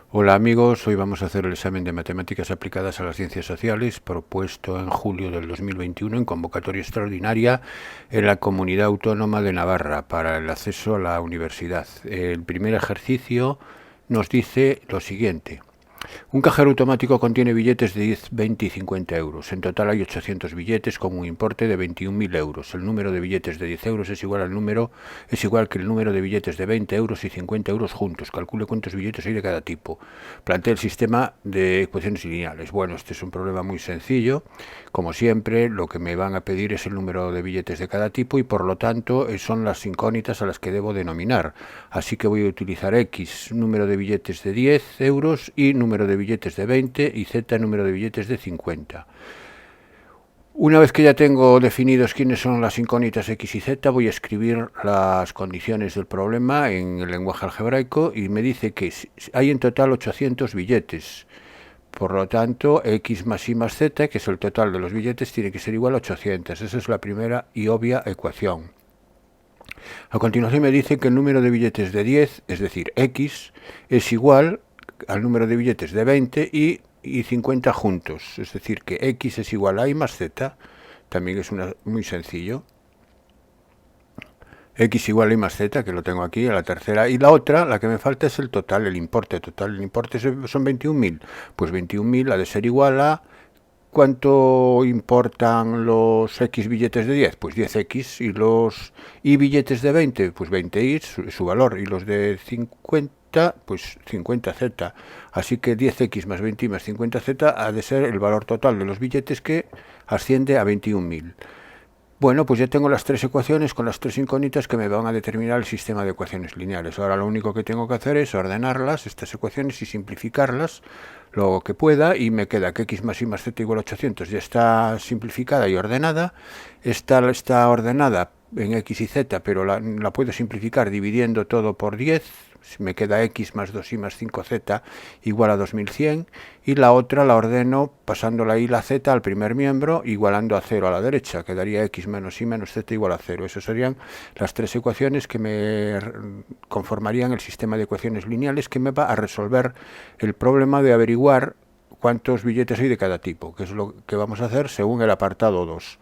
Hola amigos, hoy vamos a hacer el examen de Matemáticas aplicadas a las Ciencias Sociales propuesto en julio del 2021 en convocatoria extraordinaria en la Comunidad Autónoma de Navarra para el acceso a la universidad. El primer ejercicio nos dice lo siguiente. Un cajero automático contiene billetes de 10, 20 y 50 euros. En total hay 800 billetes con un importe de 21.000 euros. El número de billetes de 10 euros es igual que el número de billetes de 20 euros y 50 euros juntos. Calcule cuántos billetes hay de cada tipo. Plantee el sistema de ecuaciones lineales. Bueno, este es un problema muy sencillo. Como siempre, lo que me van a pedir es el número de billetes de cada tipo y por lo tanto son las incógnitas a las que debo denominar. Así que voy a utilizar X, número de billetes de 10 euros y número de billetes de 20 y Z, número de billetes de 50. Una vez que ya tengo definidos quiénes son las incógnitas X y Z, voy a escribir las condiciones del problema en el lenguaje algebraico y me dice que hay en total 800 billetes. Por lo tanto, X más Y más Z, que es el total de los billetes, tiene que ser igual a 800. Esa es la primera y obvia ecuación. A continuación me dice que el número de billetes de 10, es decir, X, es igual al número de billetes de 20 y 50 juntos. Es decir, que X es igual a Y más Z. También es muy sencillo. X igual a Y más Z, que lo tengo aquí, a la tercera. Y la otra, la que me falta, es el total, el importe total. El importe son 21.000. Pues 21.000 ha de ser igual a... ¿Cuánto importan los X billetes de 10? Pues 10X. ¿Y los Y billetes de 20? Pues 20Y, su valor. Y los de 50, pues 50Z. Así que 10X más 20Y más 50Z ha de ser el valor total de los billetes que asciende a 21.000. Bueno, pues ya tengo las tres ecuaciones con las tres incógnitas que me van a determinar el sistema de ecuaciones lineales. Ahora lo único que tengo que hacer es ordenarlas, estas ecuaciones, y simplificarlas lo que pueda, y me queda que X más Y más Z igual a 800. Ya está simplificada y ordenada. Esta está ordenada en X y Z, pero la puedo simplificar dividiendo todo por 10. Me queda X más 2Y más 5Z igual a 2100, y la otra la ordeno pasando la Y y la Z al primer miembro, igualando a 0 a la derecha. Quedaría X menos Y menos Z igual a 0. Esas serían las tres ecuaciones que me conformarían el sistema de ecuaciones lineales que me va a resolver el problema de averiguar cuántos billetes hay de cada tipo, que es lo que vamos a hacer según el apartado 2.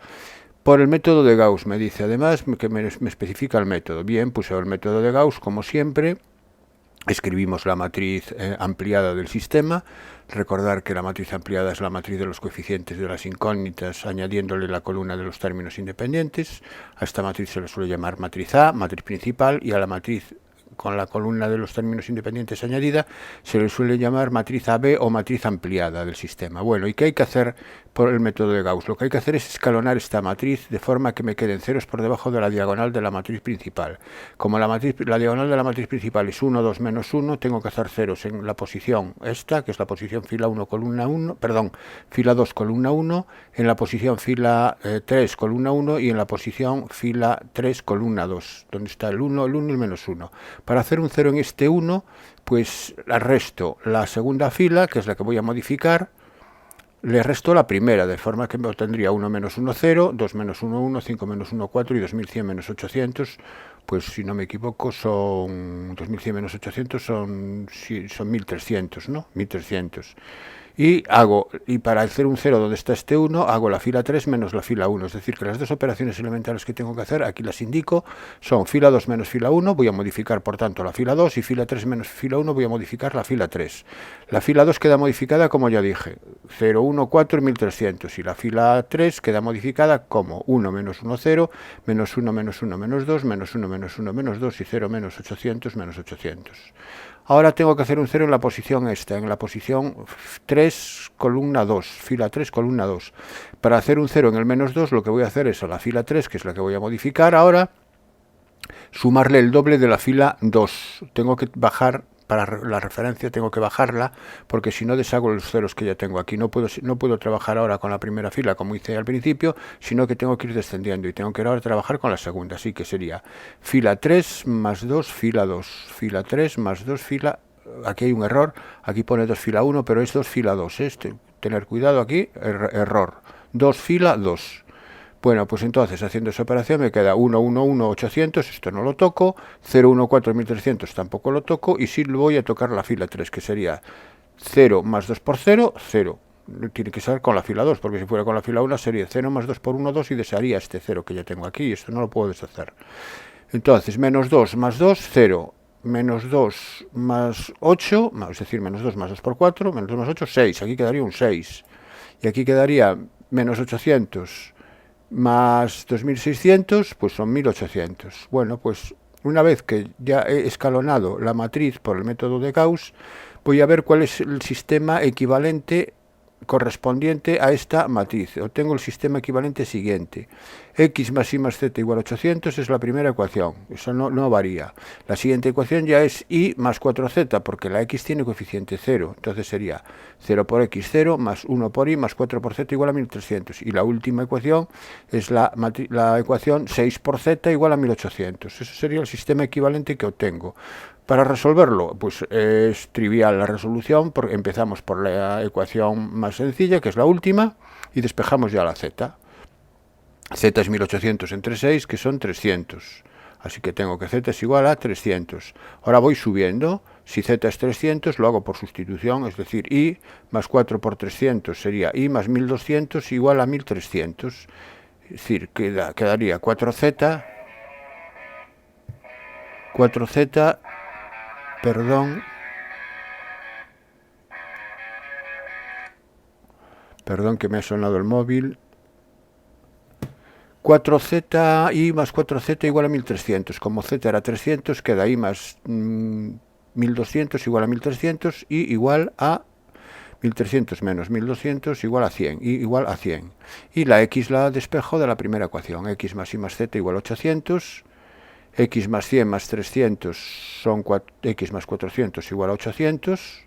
Por el método de Gauss me dice además que me especifica el método. Bien, puse el método de Gauss como siempre. Escribimos la matriz ampliada del sistema. Recordar que la matriz ampliada es la matriz de los coeficientes de las incógnitas, añadiéndole la columna de los términos independientes. A esta matriz se le suele llamar matriz A, matriz principal, y a la matriz con la columna de los términos independientes añadida se le suele llamar matriz AB o matriz ampliada del sistema. Bueno, ¿y qué hay que hacer por el método de Gauss? Lo que hay que hacer es escalonar esta matriz de forma que me queden ceros por debajo de la diagonal de la matriz principal. Como la diagonal de la matriz principal es 1, 2, menos 1, tengo que hacer ceros en la posición esta, que es la posición fila 1, columna 1, perdón, fila 2, columna 1, en la posición fila 3, columna 1, y en la posición fila 3, columna 2, donde está el 1 y el menos 1. Para hacer un 0 en este 1, pues le resto la segunda fila, que es la que voy a modificar, le resto la primera, de forma que me obtendría 1 menos 1, 0, 2 menos 1, 1, 5 menos 1, 4 y 2100 menos 800, pues si no me equivoco son 2100 menos 800 son 1300, ¿no? 1300. Y para hacer un 0 donde está este 1, hago la fila 3 menos la fila 1. Es decir, que las dos operaciones elementales que tengo que hacer, aquí las indico, son fila 2 menos fila 1, voy a modificar por tanto la fila 2, y fila 3 menos fila 1, voy a modificar la fila 3. La fila 2 queda modificada como ya dije, 0, 1, 4 y 1300. Y la fila 3 queda modificada como 1 menos 1, 0, menos 1 menos 1 menos 2, menos 1 menos 1 menos 2 y 0 menos 800 menos 800. Ahora tengo que hacer un 0 en la posición esta, en la posición 3, columna 2, fila 3, columna 2. Para hacer un 0 en el menos 2, lo que voy a hacer es a la fila 3, que es la que voy a modificar ahora, sumarle el doble de la fila 2. Tengo que bajar, para la referencia tengo que bajarla, porque si no deshago los ceros que ya tengo aquí. No puedo trabajar ahora con la primera fila como hice al principio, sino que tengo que ir descendiendo y tengo que ahora trabajar con la segunda. Así que sería fila 3 más 2, fila 2, fila 3 más 2, fila... Aquí hay un error, aquí pone 2 fila 1, pero es 2 fila 2. Tener cuidado aquí, error. 2 fila 2. Bueno, pues entonces haciendo esa operación me queda 111,800, esto no lo toco, 014,1300 tampoco lo toco, y sí voy a tocar la fila 3, que sería 0 más 2 por 0, 0. Tiene que ser con la fila 2, porque si fuera con la fila 1 sería 0 más 2 por 1, 2, y desharía este 0 que ya tengo aquí, y esto no lo puedo deshacer. Entonces, menos 2 más 2, 0. Menos 2 más 8, es decir, menos 2 más 2 por 4, menos 2 más 8, 6. Aquí quedaría un 6. Y aquí quedaría menos 800 más 2600, pues son 1800. Bueno, pues una vez que ya he escalonado la matriz por el método de Gauss, voy a ver cuál es el sistema equivalente correspondiente a esta matriz. Obtengo el sistema equivalente siguiente. X más y más z igual a 800 es la primera ecuación. Eso no varía. La siguiente ecuación ya es y más 4z, porque la x tiene coeficiente 0. Entonces sería 0 por x 0 más 1 por y más 4 por z igual a 1300. Y la última ecuación es la ecuación 6 por z igual a 1800. Eso sería el sistema equivalente que obtengo. Para resolverlo, pues es trivial la resolución, porque empezamos por la ecuación más sencilla, que es la última, y despejamos ya la z. Z es 1800 entre 6, que son 300. Así que tengo que z es igual a 300. Ahora voy subiendo. Si z es 300, lo hago por sustitución, es decir, y más 4 por 300 sería y más 1200 igual a 1300. Es decir, quedaría 4z, perdón que me ha sonado el móvil. 4z y más 4z igual a 1300. Como z era 300, queda i más 1200 igual a 1300 y igual a 1300 menos 1200 igual a 100 y igual a 100. Y la x la despejo de la primera ecuación. X más y más z igual a 800. X más 100 más 300 son x más 400 igual a 800.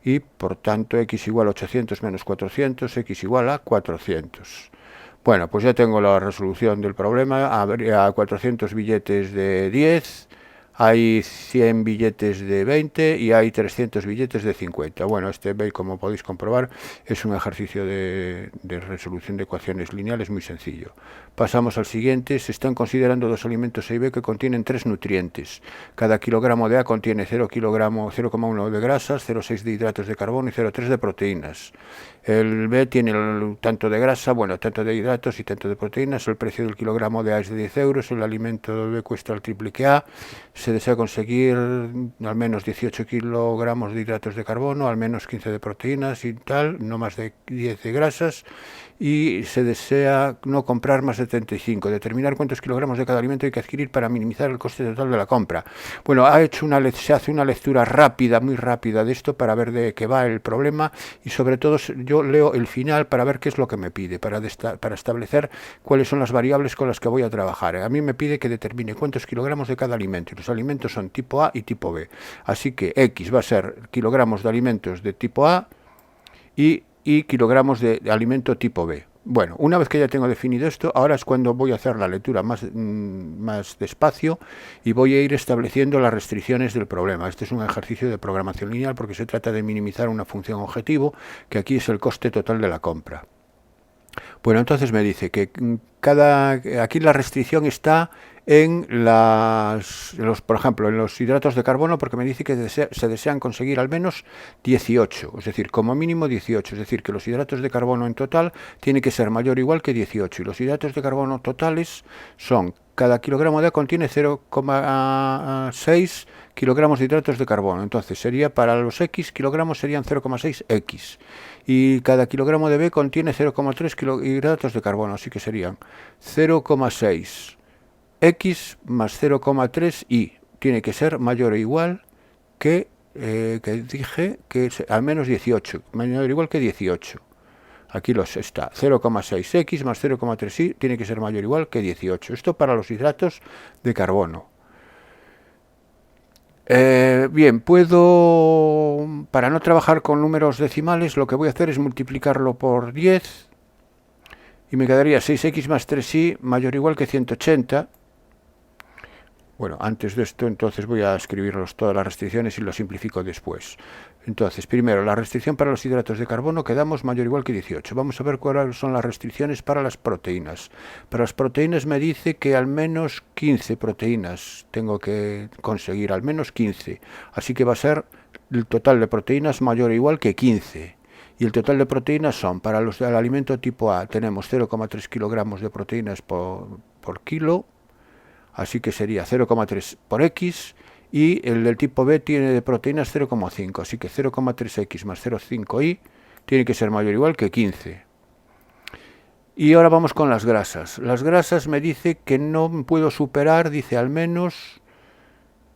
Y por tanto x igual a 800 menos 400, x igual a 400. Bueno, pues ya tengo la resolución del problema. Habría 400 billetes de 10, hay 100 billetes de 20 y hay 300 billetes de 50. Bueno, como podéis comprobar, es un ejercicio de resolución de ecuaciones lineales muy sencillo. Pasamos al siguiente. Se están considerando dos alimentos A y B que contienen 3 nutrientes. Cada kilogramo de A contiene 0,1 de grasas, 0,6 de hidratos de carbono y 0,3 de proteínas. El B tiene tanto de grasa, tanto de hidratos y tanto de proteínas. El precio del kilogramo de A es de 10 euros. El alimento B cuesta el triple que A. Se desea conseguir al menos 18 kilogramos de hidratos de carbono, al menos 15 de proteínas y tal, no más de 10 de grasas. Y se desea no comprar más de 35. Determinar cuántos kilogramos de cada alimento hay que adquirir para minimizar el coste total de la compra. Bueno, se hace una lectura rápida, muy rápida de esto para ver de qué va el problema, y sobre todo yo leo el final para ver qué es lo que me pide, para establecer cuáles son las variables con las que voy a trabajar. A mí me pide que determine cuántos kilogramos de cada alimento, y los alimentos son tipo A y tipo B. Así que X va a ser kilogramos de alimentos de tipo A y kilogramos de alimento tipo B. Bueno, una vez que ya tengo definido esto, ahora es cuando voy a hacer la lectura más despacio y voy a ir estableciendo las restricciones del problema. Este es un ejercicio de programación lineal porque se trata de minimizar una función objetivo, que aquí es el coste total de la compra. Bueno, entonces me dice que aquí la restricción está en por ejemplo, en los hidratos de carbono, porque me dice que se desean conseguir al menos 18, es decir, como mínimo 18, es decir, que los hidratos de carbono en total tiene que ser mayor o igual que 18, y los hidratos de carbono totales son, cada kilogramo de A contiene 0,6 kilogramos de hidratos de carbono. Entonces sería, para los X kilogramos serían 0,6 X, y cada kilogramo de B contiene 0,3 hidratos de carbono, así que serían 0,6 X más 0,3 Y. Tiene que ser mayor o igual que dije que es al menos 18, mayor o igual que 18. Aquí está, 0,6 X más 0,3 Y tiene que ser mayor o igual que 18. Esto para los hidratos de carbono. Bien, para no trabajar con números decimales, lo que voy a hacer es multiplicarlo por 10 y me quedaría 6X más 3Y mayor o igual que 180. Bueno, antes de esto, entonces voy a escribirlos todas las restricciones y lo simplifico después. Entonces, primero, la restricción para los hidratos de carbono quedamos mayor o igual que 18. Vamos a ver cuáles son las restricciones para las proteínas. Para las proteínas me dice que al menos 15 proteínas tengo que conseguir, al menos 15. Así que va a ser el total de proteínas mayor o igual que 15. Y el total de proteínas son, para los del alimento tipo A, tenemos 0,3 kilogramos de proteínas por kilo, así que sería 0,3 por X, y el del tipo B tiene de proteínas 0,5, así que 0,3X más 0,5Y tiene que ser mayor o igual que 15. Y ahora vamos con las grasas. Las grasas me dice que no puedo superar, dice al menos,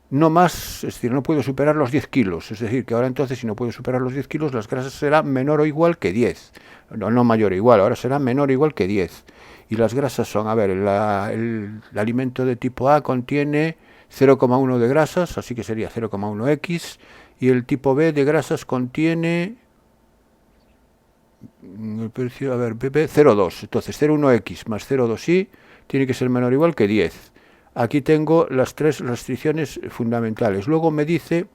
no más, es decir, no puedo superar los 10 kilos. Es decir, que ahora entonces, si no puedo superar los 10 kilos, las grasas serán menor o igual que 10. No mayor o igual, ahora será menor o igual que 10. Y las grasas son, a ver, el alimento de tipo A contiene 0,1 de grasas, así que sería 0,1X, y el tipo B de grasas contiene, a ver, 0,2, entonces 0,1X más 0,2Y tiene que ser menor o igual que 10. Aquí tengo las tres restricciones fundamentales. Luego me dice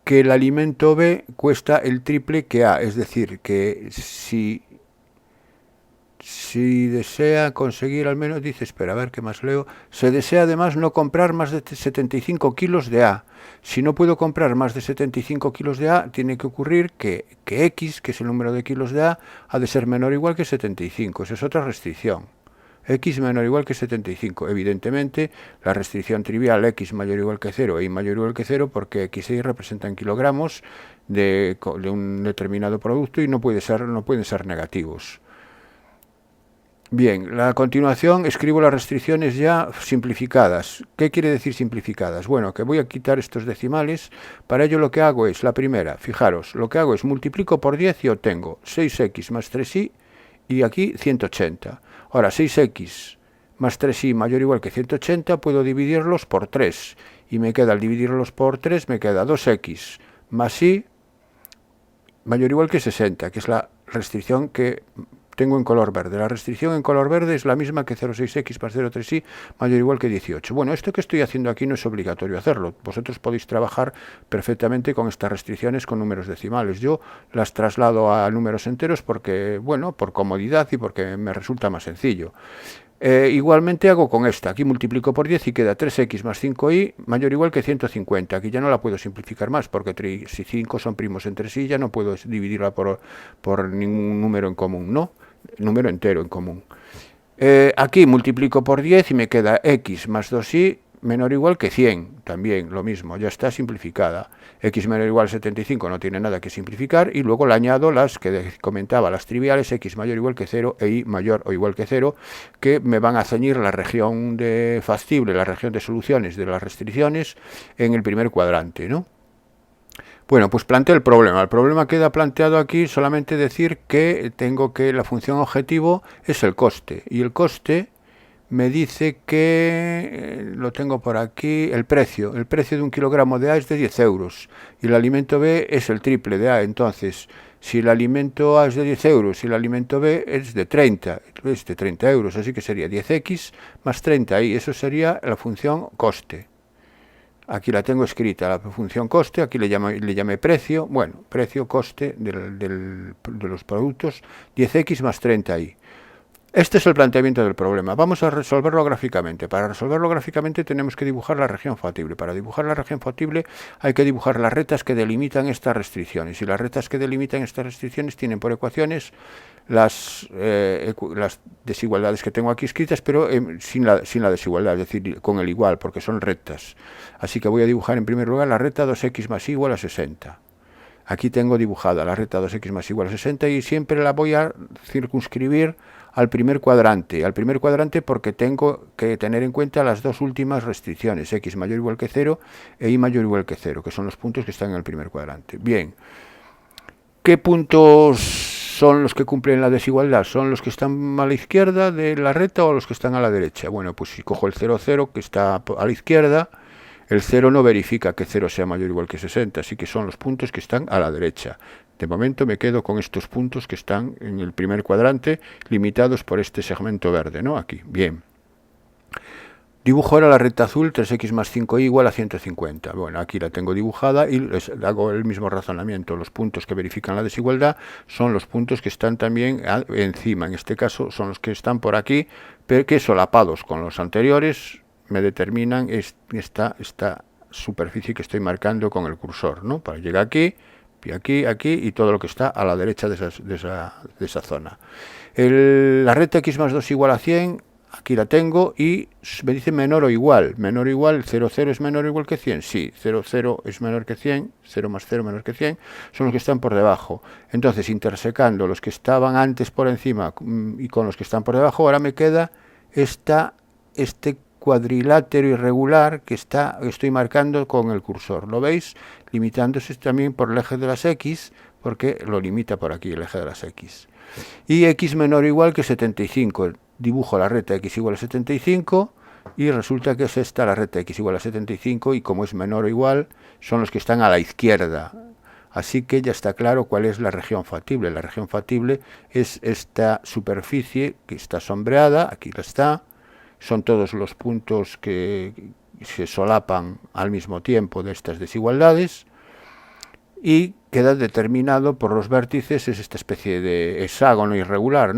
que el alimento B cuesta el triple que A, es decir, que si desea conseguir al menos, dice, espera, a ver qué más leo, se desea además no comprar más de 75 kilos de A. Si no puedo comprar más de 75 kilos de A, tiene que ocurrir que X, que es el número de kilos de A, ha de ser menor o igual que 75. Esa es otra restricción. X menor o igual que 75. Evidentemente, la restricción trivial X mayor o igual que 0 e Y mayor o igual que 0, porque X e Y representan kilogramos de un determinado producto y no pueden ser negativos. Bien, a continuación escribo las restricciones ya simplificadas. ¿Qué quiere decir simplificadas? Bueno, que voy a quitar estos decimales. Para ello lo que hago es, la primera, fijaros, lo que hago es multiplico por 10 y obtengo 6X más 3Y y aquí 180. Ahora, 6X más 3Y mayor o igual que 180, puedo dividirlos por 3. Y me queda, al dividirlos por 3, me queda 2X más Y mayor o igual que 60, que es la restricción que tengo en color verde. La restricción en color verde es la misma que 0,6X más 0,3Y mayor o igual que 18. Bueno, esto que estoy haciendo aquí no es obligatorio hacerlo. Vosotros podéis trabajar perfectamente con estas restricciones con números decimales. Yo las traslado a números enteros porque, bueno, por comodidad y porque me resulta más sencillo. Igualmente hago con esta, aquí multiplico por 10 y queda 3X más 5Y mayor o igual que 150. Aquí ya no la puedo simplificar más porque si 5 son primos entre sí ya no puedo dividirla por ningún número en común, ¿no? Número entero en común. Aquí multiplico por 10 y me queda X más 2Y menor o igual que 100, también lo mismo, ya está simplificada. X menor o igual a 75 no tiene nada que simplificar y luego le añado las que comentaba, las triviales, X mayor o igual que 0 e Y mayor o igual que 0, que me van a ceñir la región de fascible, la región de soluciones de las restricciones en el primer cuadrante, ¿no? Bueno, pues planteo el problema. El problema queda planteado aquí, solamente decir que tengo que la función objetivo es el coste. Y el coste me dice que, lo tengo por aquí, el precio de un kilogramo de A es de 10 euros. Y el alimento B es el triple de A. Entonces, si el alimento A es de 10 euros y el alimento B es de 30 euros. Así que sería 10X más 30 y eso sería la función coste. Aquí la tengo escrita, la función coste, aquí le llamé precio, bueno, precio, coste de los productos, 10X más 30Y. Este es el planteamiento del problema. Vamos a resolverlo gráficamente. Para resolverlo gráficamente tenemos que dibujar la región factible. Para dibujar la región factible hay que dibujar las rectas que delimitan estas restricciones. Y las rectas que delimitan estas restricciones tienen por ecuaciones las desigualdades que tengo aquí escritas, pero sin la desigualdad, es decir, con el igual, porque son rectas. Así que voy a dibujar en primer lugar la recta 2X más Y igual a 60. Aquí tengo dibujada la recta 2X más Y igual a 60 y siempre la voy a circunscribir al primer cuadrante porque tengo que tener en cuenta las dos últimas restricciones, X mayor o igual que 0 e Y mayor o igual que 0, que son los puntos que están en el primer cuadrante. Bien, ¿qué puntos son los que cumplen la desigualdad? ¿Son los que están a la izquierda de la recta o los que están a la derecha? Bueno, pues si cojo el 0, 0, que está a la izquierda, el 0 no verifica que 0 sea mayor o igual que 60, así que son los puntos que están a la derecha. De momento me quedo con estos puntos que están en el primer cuadrante, limitados por este segmento verde, ¿no? Aquí, bien. Dibujo ahora la recta azul 3x más 5y igual a 150. Bueno, aquí la tengo dibujada y les hago el mismo razonamiento. Los puntos que verifican la desigualdad son los puntos que están también encima. En este caso son los que están por aquí, pero que solapados con los anteriores me determinan esta superficie que estoy marcando con el cursor, ¿no? Para llegar aquí, aquí y todo lo que está a la derecha de esa zona. La recta x más 2 igual a 100... Aquí la tengo y me dice menor o igual. Menor o igual, 0, 0 es menor o igual que 100. Sí, 0, 0 es menor que 100. 0 más 0 menor que 100. Son los que están por debajo. Entonces, intersecando los que estaban antes por encima y con los que están por debajo, ahora me queda este cuadrilátero irregular que estoy marcando con el cursor. ¿Lo veis? Limitándose también por el eje de las X, porque lo limita por aquí el eje de las X. Y X menor o igual que 75. Dibujo la recta x igual a 75 y resulta que es esta la recta x igual a 75 y como es menor o igual son los que están a la izquierda. Así que ya está claro cuál es la región factible. La región factible es esta superficie que está sombreada, aquí la está, son todos los puntos que se solapan al mismo tiempo de estas desigualdades y queda determinado por los vértices, es esta especie de hexágono irregular,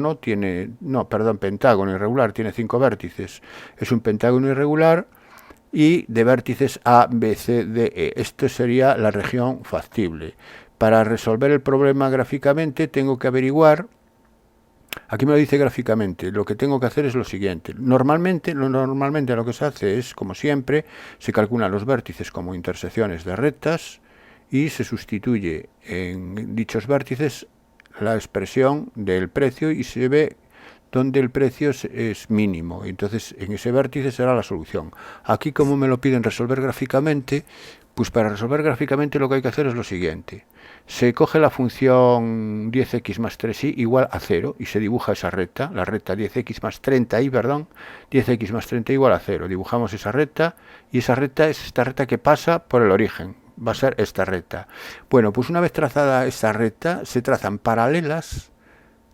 pentágono irregular, tiene 5 vértices, es un pentágono irregular y de vértices A, B, C, D, E. Esto sería la región factible. Para resolver el problema gráficamente tengo que averiguar, aquí me lo dice gráficamente, lo que tengo que hacer es lo siguiente. Normalmente lo que se hace es, como siempre, se calculan los vértices como intersecciones de rectas, y se sustituye en dichos vértices la expresión del precio y se ve donde el precio es mínimo. Entonces en ese vértice será la solución. Aquí, como me lo piden resolver gráficamente, pues para resolver gráficamente lo que hay que hacer es lo siguiente. Se coge la función 10x más 3y igual a 0 y se dibuja esa recta, la recta 10x más 30y, 10x más 30 igual a 0. Dibujamos esa recta y esa recta es esta recta que pasa por el origen. Va a ser esta recta. Bueno, pues una vez trazada esta recta, se trazan paralelas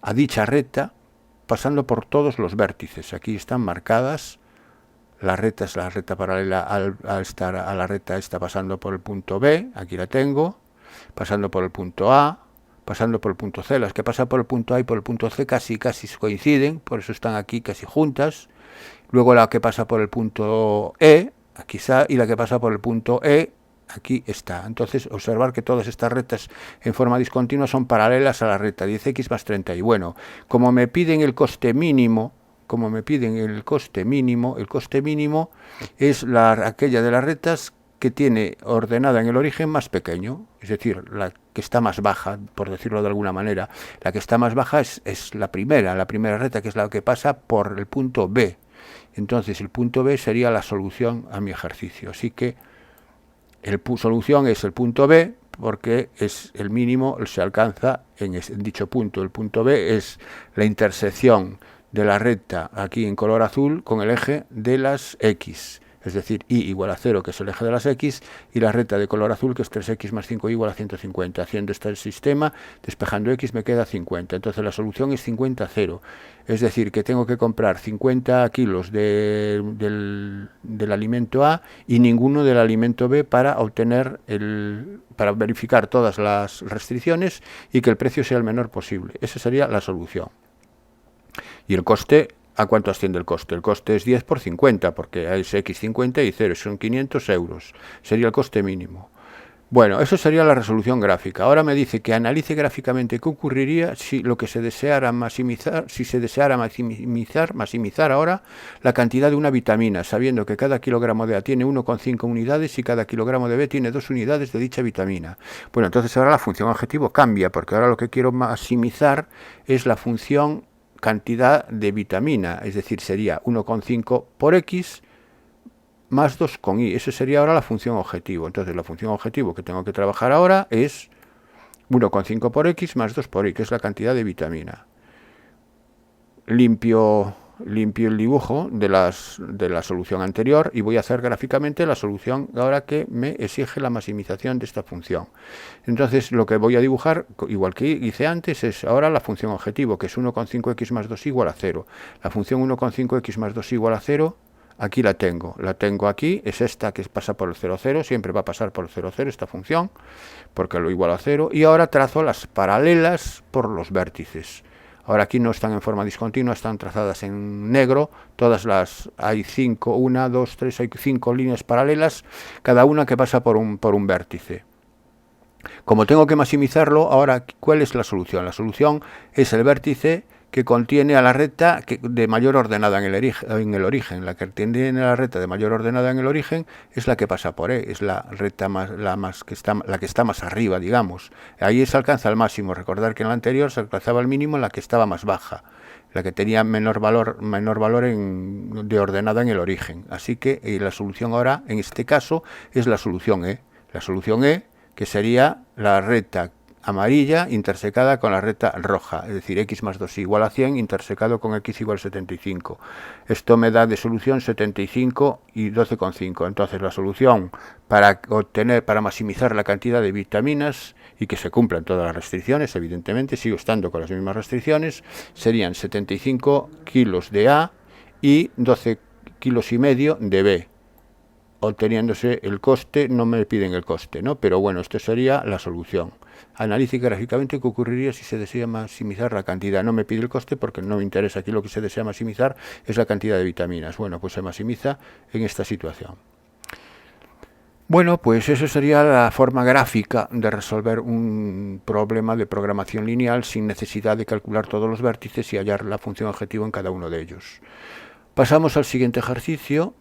a dicha recta, pasando por todos los vértices. Aquí están marcadas. La recta es la recta paralela al estar a la recta esta pasando por el punto B, aquí la tengo, pasando por el punto A, pasando por el punto C. Las que pasan por el punto A y por el punto C casi coinciden, por eso están aquí casi juntas. Luego la que pasa por el punto E, aquí está, y la que pasa por el punto E, aquí está. Entonces, observar que todas estas rectas en forma discontinua son paralelas a la recta 10x más 30. Y bueno, como me piden el coste mínimo, el coste mínimo es aquella de las rectas que tiene ordenada en el origen más pequeño, es decir, la que está más baja, por decirlo de alguna manera. La que está más baja es la primera recta, que es la que pasa por el punto B. Entonces, el punto B sería la solución a mi ejercicio. Así que solución es el punto B, porque es el mínimo, se alcanza en dicho punto. El punto B es la intersección de la recta aquí en color azul con el eje de las X, es decir, y igual a 0, que es el eje de las X, y la recta de color azul, que es 3x más 5y igual a 150. Haciendo este sistema, despejando X, me queda 50. Entonces la solución es 50, 0. Es decir, que tengo que comprar 50 kilos del alimento A y ninguno del alimento B para verificar todas las restricciones y que el precio sea el menor posible. Esa sería la solución. Y el coste, ¿a cuánto asciende el coste? El coste es 10 por 50, porque es X50 y 0, son 500 euros. Sería el coste mínimo. Bueno, eso sería la resolución gráfica. Ahora me dice que analice gráficamente qué ocurriría si lo que se deseara maximizar, maximizar ahora la cantidad de una vitamina, sabiendo que cada kilogramo de A tiene 1,5 unidades y cada kilogramo de B tiene 2 unidades de dicha vitamina. Bueno, entonces ahora la función objetivo cambia, porque ahora lo que quiero maximizar es la función cantidad de vitamina, es decir, sería 1,5 por X más 2 con Y. Esa sería ahora la función objetivo. Entonces la función objetivo que tengo que trabajar ahora es 1,5 por X más 2 por Y, que es la cantidad de vitamina. Limpio el dibujo de la solución anterior y voy a hacer gráficamente la solución ahora que me exige la maximización de esta función. Entonces lo que voy a dibujar, igual que hice antes, es ahora la función objetivo, que es 1,5x más 2 igual a 0. La función 1,5x más 2 igual a 0, Aquí la tengo aquí, es esta que pasa por el 0, 0, siempre va a pasar por el 0, 0 esta función, porque lo igualo a 0, y ahora trazo las paralelas por los vértices. Ahora aquí no están en forma discontinua, están trazadas en negro, hay 5, 1, 2, 3, hay 5 líneas paralelas, cada una que pasa por un vértice. Como tengo que maximizarlo, ahora, ¿cuál es la solución? La solución es el vértice que contiene a la recta de mayor ordenada en el origen. La que tiene la recta de mayor ordenada en el origen es la que pasa por E, es la recta la que está más arriba, digamos. Ahí se alcanza el máximo. Recordar que en la anterior se alcanzaba el mínimo en la que estaba más baja, la que tenía menor valor de ordenada en el origen. Así que la solución ahora, en este caso, es la solución E. La solución E, que sería la recta amarilla intersecada con la recta roja, es decir, x más 2 igual a 100 intersecado con x igual a 75. Esto me da de solución 75 y 12,5. Entonces la solución para maximizar la cantidad de vitaminas y que se cumplan todas las restricciones, evidentemente sigo estando con las mismas restricciones, serían 75 kilos de A y 12 kilos y medio de B. Obteniéndose el coste, no me piden el coste, ¿no? Pero bueno, esto sería la solución. Analice gráficamente qué ocurriría si se desea maximizar la cantidad. No me pide el coste porque no me interesa. Aquí lo que se desea maximizar es la cantidad de vitaminas. Bueno, pues se maximiza en esta situación. Bueno, pues eso sería la forma gráfica de resolver un problema de programación lineal sin necesidad de calcular todos los vértices y hallar la función objetivo en cada uno de ellos. Pasamos al siguiente ejercicio.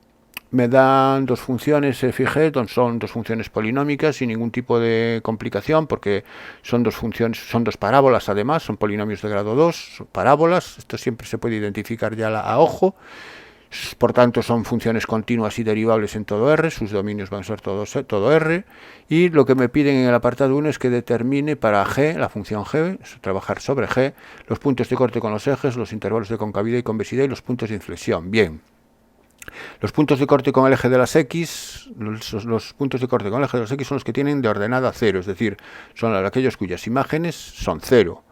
Me dan dos funciones fg, son dos funciones polinómicas sin ningún tipo de complicación porque son dos parábolas además, son polinomios de grado 2, son parábolas, esto siempre se puede identificar ya a ojo, por tanto son funciones continuas y derivables en todo R, sus dominios van a ser todo R, y lo que me piden en el apartado 1 es que determine para G, la función G, trabajar sobre G, los puntos de corte con los ejes, los intervalos de concavidad y convexidad y los puntos de inflexión. Bien. Los puntos de corte con el eje de las X, los puntos de corte con el eje de las X son los que tienen de ordenada 0, es decir, son aquellos cuyas imágenes son 0.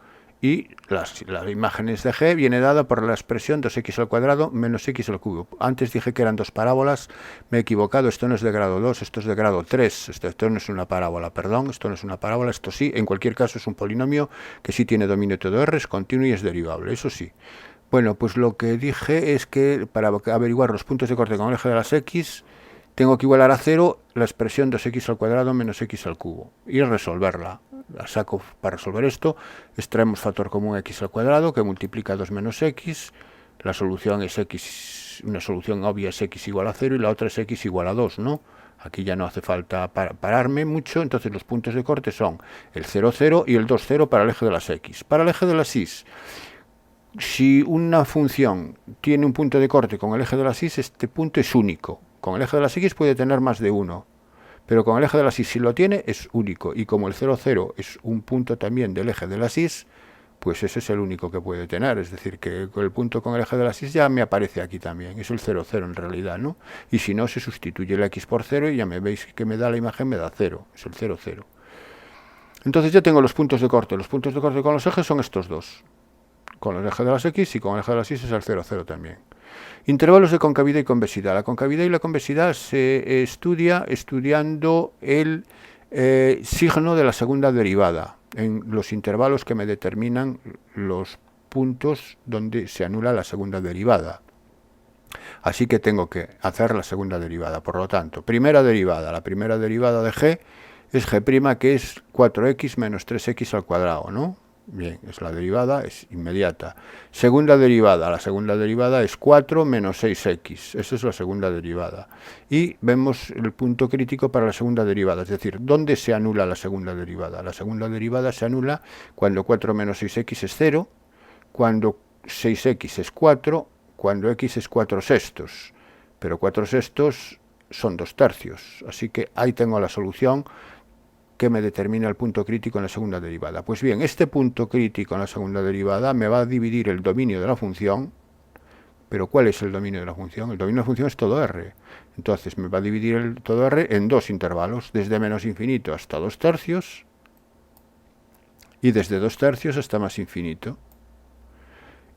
Y las imágenes de G viene dada por la expresión 2x al cuadrado menos x al cubo. Antes dije que eran dos parábolas, me he equivocado, esto no es de grado 2, esto es de grado 3, esto no es una parábola, perdón, esto no es una parábola, esto sí, en cualquier caso es un polinomio que sí tiene dominio de todo R, es continuo y es derivable, eso sí. Bueno, pues lo que dije es que para averiguar los puntos de corte con el eje de las X, tengo que igualar a 0 la expresión 2x al cuadrado menos x al cubo y resolverla. La saco para resolver esto, extraemos factor común x al cuadrado que multiplica 2 menos x, la solución es x, una solución obvia es x igual a 0 y la otra es x igual a 2, ¿no? Aquí ya no hace falta pararme mucho, entonces los puntos de corte son el 0, 0 y el 2, 0 para el eje de las X. Para el eje de las Y, si una función tiene un punto de corte con el eje de las Y, este punto es único. Con el eje de las X puede tener más de uno, pero con el eje de las Y, si lo tiene, es único. Y como el 0, 0 es un punto también del eje de las Y, pues ese es el único que puede tener. Es decir, que el punto con el eje de las Y ya me aparece aquí también. Es el 0, 0 en realidad, ¿no? Y si no, se sustituye la X por 0 y ya me veis que me da la imagen, me da 0. Es el 0, 0. Entonces ya tengo los puntos de corte. Los puntos de corte con los ejes son estos dos. Con el eje de las X y con el eje de las Y es el 0, 0 también. Intervalos de concavidad y convexidad. La concavidad y la convexidad se estudia estudiando el signo de la segunda derivada en los intervalos que me determinan los puntos donde se anula la segunda derivada. Así que tengo que hacer la segunda derivada. Por lo tanto, primera derivada. La primera derivada de G es G', que es 4x menos 3x al cuadrado, ¿no? Bien, es la derivada, es inmediata. Segunda derivada, la segunda derivada es 4 menos 6x, esa es la segunda derivada. Y vemos el punto crítico para la segunda derivada, es decir, ¿dónde se anula la segunda derivada? La segunda derivada se anula cuando 4 menos 6x es 0, cuando 6x es 4, cuando x es 4 sextos, pero 4 sextos son 2 tercios, así que ahí tengo la solución que me determina el punto crítico en la segunda derivada. Pues bien, este punto crítico en la segunda derivada me va a dividir el dominio de la función, pero ¿cuál es el dominio de la función? El dominio de la función es todo R. Entonces me va a dividir el todo R en dos intervalos, desde menos infinito hasta 2 tercios, y desde 2 tercios hasta más infinito.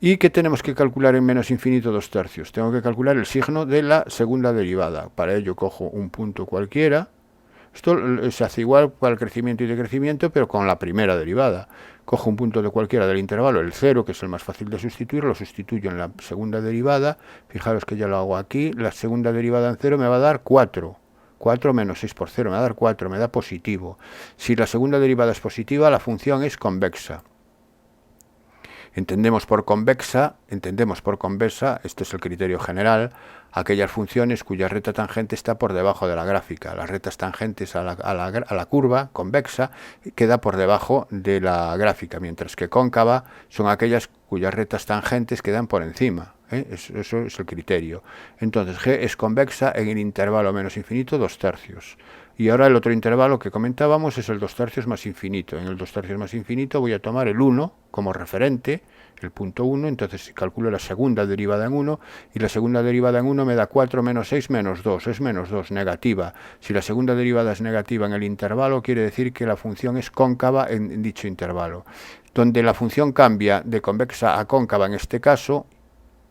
¿Y qué tenemos que calcular en menos infinito 2/3? Tengo que calcular el signo de la segunda derivada. Para ello cojo un punto cualquiera. Esto se hace igual para el crecimiento y decrecimiento, pero con la primera derivada. Cojo un punto de cualquiera del intervalo, el 0, que es el más fácil de sustituir, lo sustituyo en la segunda derivada. Fijaros que ya lo hago aquí. La segunda derivada en 0 me va a dar 4. 4 menos 6 por 0 me va a dar 4, me da positivo. Si la segunda derivada es positiva, la función es convexa. Entendemos por convexa, este es el criterio general, aquellas funciones cuya recta tangente está por debajo de la gráfica. Las rectas tangentes a la curva convexa queda por debajo de la gráfica, mientras que cóncava son aquellas cuyas rectas tangentes quedan por encima. Eso es el criterio. Entonces G es convexa en el intervalo menos infinito 2/3. Y ahora el otro intervalo que comentábamos es el 2/3 más infinito. En el 2/3 más infinito voy a tomar el 1 como referente, el punto 1, entonces calculo la segunda derivada en 1, y la segunda derivada en 1 me da 4 menos 6 menos 2, es menos 2, negativa. Si la segunda derivada es negativa en el intervalo, quiere decir que la función es cóncava en dicho intervalo. Donde la función cambia de convexa a cóncava en este caso,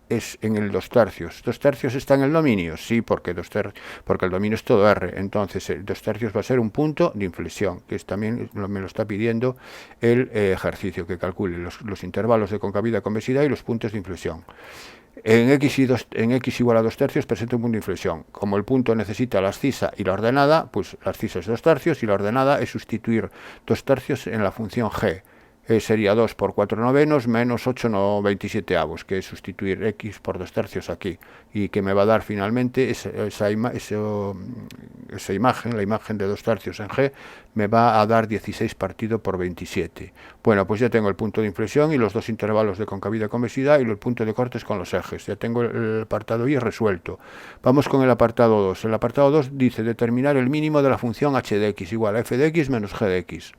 es en el 2/3. 2/3 está en el dominio, sí, porque el dominio es todo R. Entonces el 2/3 va a ser un punto de inflexión, que también me lo está pidiendo el ejercicio, que calcule los intervalos de concavidad y convexidad y los puntos de inflexión. En x igual a 2/3 presenta un punto de inflexión. Como el punto necesita la abscisa y la ordenada, pues la abscisa es 2/3 y la ordenada es sustituir 2/3 en la función g. Sería 2 por 4 novenos menos 8 27avos, que es sustituir x por 2/3 aquí, y que me va a dar finalmente esa imagen, la imagen de 2/3 en g, me va a dar 16 partido por 27. Bueno, pues ya tengo el punto de inflexión y los dos intervalos de concavidad y convexidad y el punto de cortes con los ejes. Ya tengo el apartado I resuelto. Vamos con el apartado 2. El apartado 2 dice determinar el mínimo de la función h de x igual a f de x menos g de x.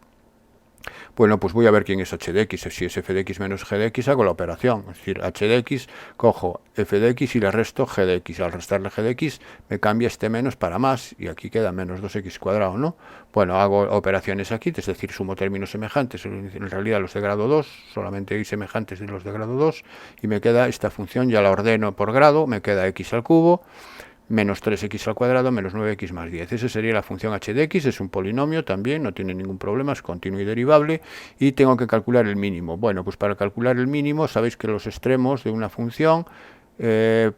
Bueno, pues voy a ver quién es h de x. Si es f de x menos g de x, hago la operación. Es decir, h de x, cojo f de x y le resto g de x. Al restarle g de x, me cambia este menos para más, y aquí queda menos 2x cuadrado, ¿no? Bueno, hago operaciones aquí, es decir, sumo términos semejantes. En realidad los de grado 2, solamente hay semejantes de los de grado 2, y me queda esta función, ya la ordeno por grado, me queda x al cubo, menos 3x al cuadrado, menos 9x más 10. Esa sería la función h de x, es un polinomio también, no tiene ningún problema, es continuo y derivable, y tengo que calcular el mínimo. Bueno, pues para calcular el mínimo, sabéis que los extremos de una función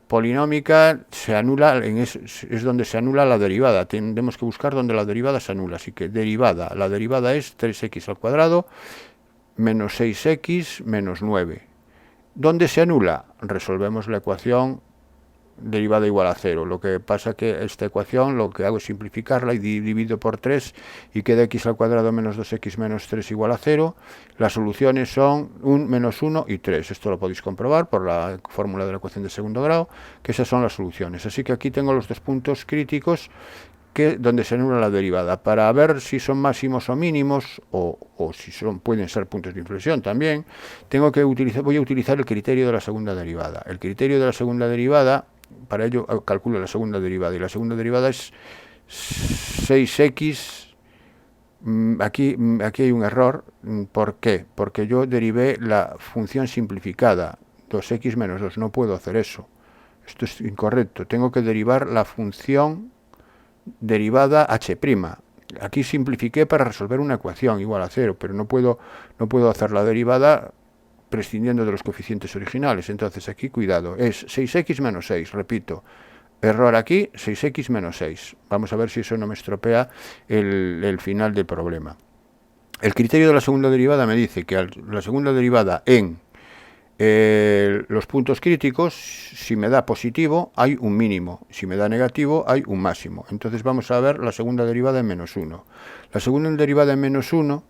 polinómica se anula, es donde se anula la derivada. Tenemos que buscar donde la derivada se anula, así que derivada, la derivada es 3x al cuadrado, menos 6x, menos 9. ¿Dónde se anula? Resolvemos la ecuación derivada igual a 0. Lo que pasa que esta ecuación lo que hago es simplificarla y divido por 3 y queda x al cuadrado menos 2x menos 3 igual a 0. Las soluciones son menos 1 y 3. Esto lo podéis comprobar por la fórmula de la ecuación de segundo grado, que esas son las soluciones. Así que aquí tengo los dos puntos críticos donde se anula la derivada. Para ver si son máximos o mínimos, o si pueden ser puntos de inflexión también, voy a utilizar el criterio de la segunda derivada. El criterio de la segunda derivada, para ello calculo la segunda derivada, y la segunda derivada es 6x. Aquí hay un error. ¿Por qué? Porque yo derivé la función simplificada, 2x menos 2. No puedo hacer eso. Esto es incorrecto. Tengo que derivar la función derivada h'. Aquí simplifiqué para resolver una ecuación igual a 0, pero no puedo hacer la derivada prescindiendo de los coeficientes originales. Entonces aquí, cuidado, es 6x menos 6, repito, error aquí, 6x menos 6. Vamos a ver si eso no me estropea el final del problema. El criterio de la segunda derivada me dice que la segunda derivada en los puntos críticos, si me da positivo, hay un mínimo, si me da negativo, hay un máximo. Entonces vamos a ver la segunda derivada en menos 1. La segunda derivada en menos 1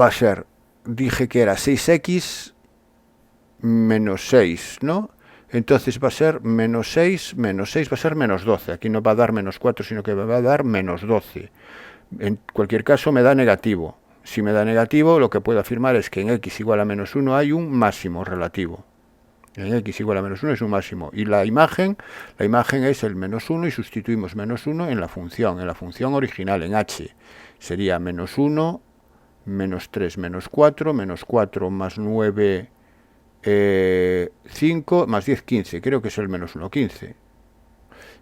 va a ser, dije que era 6x menos 6, ¿no? Entonces va a ser menos 6 va a ser menos 12. Aquí no va a dar menos 4, sino que me va a dar menos 12. En cualquier caso me da negativo. Si me da negativo, lo que puedo afirmar es que en x igual a menos 1 hay un máximo relativo. En x igual a menos 1 es un máximo. Y la imagen es el menos 1 y sustituimos menos 1 en la función original, en h. Sería menos 1, menos 3, menos 4 más 9 5 más 10, 15. Creo que es el menos 1, 15.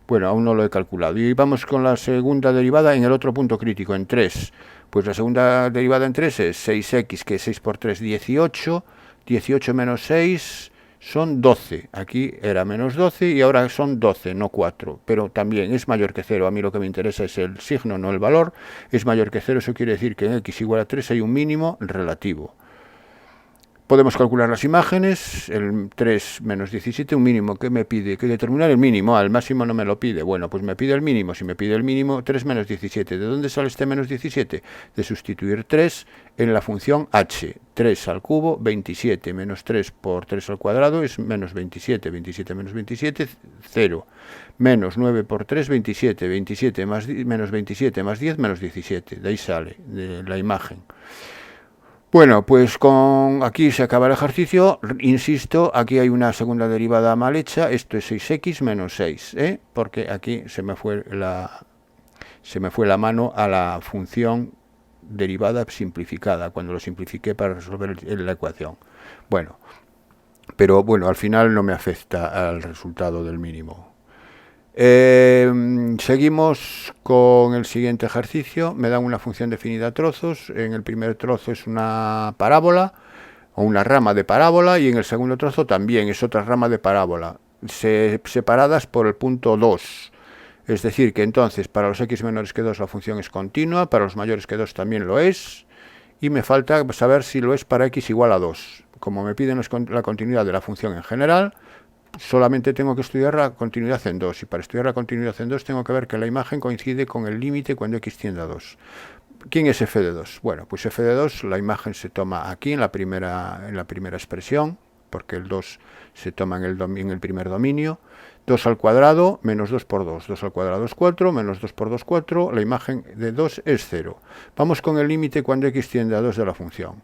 Bueno, aún no lo he calculado. Y vamos con la segunda derivada en el otro punto crítico, en 3. Pues la segunda derivada en 3 es 6x, que es 6 por 3, 18. 18 menos 6 son 12. Aquí era menos 12 y ahora son 12, no 4. Pero también es mayor que 0. A mí lo que me interesa es el signo, no el valor. Es mayor que 0, eso quiere decir que en x igual a 3 hay un mínimo relativo. Podemos calcular las imágenes, el 3 menos 17, un mínimo que me pide, que determinar el mínimo, al máximo no me lo pide. Bueno, pues me pide el mínimo, si me pide el mínimo, 3 menos 17. ¿De dónde sale este menos 17? De sustituir 3 en la función h. 3 al cubo, 27, menos 3 por 3 al cuadrado es menos 27. 27 menos 27, 0. Menos 9 por 3, 27. 27 más, menos 27 más 10, menos 17. De ahí sale, de la imagen. Bueno, pues con aquí se acaba el ejercicio. Insisto, aquí hay una segunda derivada mal hecha. Esto es 6x menos 6, porque aquí se me fue la mano a la función derivada simplificada, cuando lo simplifiqué para resolver la ecuación. Bueno, pero bueno, al final no me afecta al resultado del mínimo. Seguimos con el siguiente ejercicio. Me dan una función definida a trozos. En el primer trozo es una parábola o una rama de parábola y en el segundo trozo también es otra rama de parábola, separadas por el punto 2. Es decir, que entonces para los x menores que 2 la función es continua, para los mayores que 2 también lo es, y me falta saber si lo es para x igual a 2. Como me piden la continuidad de la función en general, solamente tengo que estudiar la continuidad en 2, y para estudiar la continuidad en 2 tengo que ver que la imagen coincide con el límite cuando x tiende a 2. ¿Quién es f de 2? Bueno, pues f de 2, la imagen se toma aquí en la primera expresión, porque el 2 se toma en el primer dominio. 2 al cuadrado menos 2 por 2. 2 al cuadrado es 4, menos 2 por 2, 4. La imagen de 2 es 0. Vamos con el límite cuando x tiende a 2 de la función.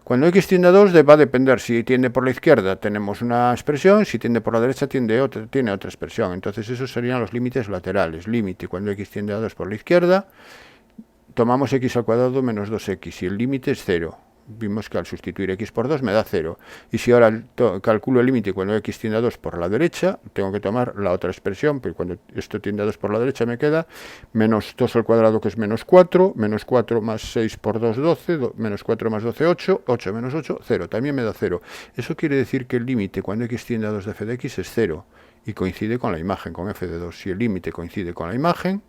Cuando x tiende a 2 va a depender. Si tiende por la izquierda tenemos una expresión, si tiende por la derecha tiene otra expresión. Entonces esos serían los límites laterales. Límite cuando x tiende a 2 por la izquierda, tomamos x al cuadrado menos 2x y el límite es 0. Vimos que al sustituir x por 2 me da 0. Y si ahora calculo el límite cuando x tiende a 2 por la derecha, tengo que tomar la otra expresión, porque cuando esto tiende a 2 por la derecha me queda menos 2 al cuadrado, que es menos 4, menos 4 más 6 por 2, 12, menos 4 más 12, 8, 8 menos 8, 0, también me da 0. Eso quiere decir que el límite cuando x tiende a 2 de f de x es 0, y coincide con la imagen, con f de 2. Si el límite coincide con la imagen,